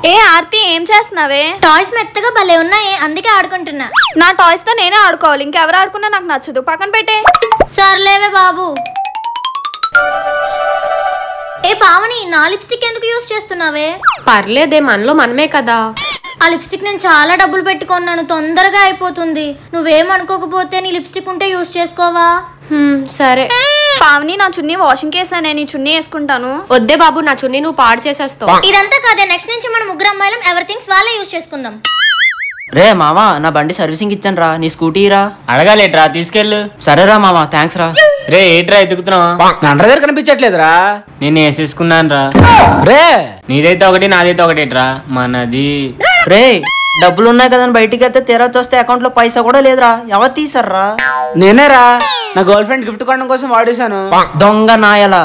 ఏ ఆర్తి ఏం చేస్తున్నావే? టాయ్స్ మెత్తగా భలే ఉన్నాయి, అందుకే ఆడుకుంటున్నా. నా టాయ్స్ తో నేనే ఆడుకోవాలి, ఇంకెవరు ఆడుకున్నా నాకు నచ్చదు. పక్కన పెట్టే. సర్లేవే బాబు. ఏ పావని, నా లిప్స్టిక్ ఎందుకు యూజ్ చేస్తున్నావే? పర్లేదే, మనలో మనమే కదా. ఆ లిప్స్టిక్ నేను చాలా డబ్బులు పెట్టుకున్నాను, తొందరగా అయిపోతుంది. నువ్వేమనుకోకపోతే నీ లిప్స్టిక్ ఉంటే యూజ్ చేసుకోవా? సరే. పావని, నా చున్నీ వాషింగ్ కేసానే, నీ చున్నీ వేసుకుంటాను. వద్దే బాబు, నా చున్నీ నువ్వు పాడు చేసేస్తావు. ఇదంతా కాదే, నెక్స్ట్ నుంచి మనం ముగ్గురు అమ్మాయిలం ఎవరి థింగ్స్ వాళ్ళే యూజ్ చేసుకుందాం. రే మావా, నా బండి సర్వీసింగ్ ఇచ్చాను రా, నీ స్కూటీ రా. అడగాలేట్రా, తీసుకెళ్ళు. సరేరా మావా, థ్యాంక్స్ రా. రే ఏట్రా ఎదుగుతున్నావు? నా దగ్గర కనిపించట్లేదురా. నేను వేసేసుకున్నాను రా. రే నీదైతే ఒకటి, నాదైతే ఒకటేట్రా. మనది. రే డబ్బులు ఉన్నాయి కదా బయటికి అయితే తీరా చూస్తే అకౌంట్ లో పైసా కూడా లేదురా. ఎవరు తీసారా? నేనేరా, నా గర్ల్ ఫ్రెండ్ గిఫ్ట్ కొనడం కోసం వాడేశాను. దొంగ నాయలా.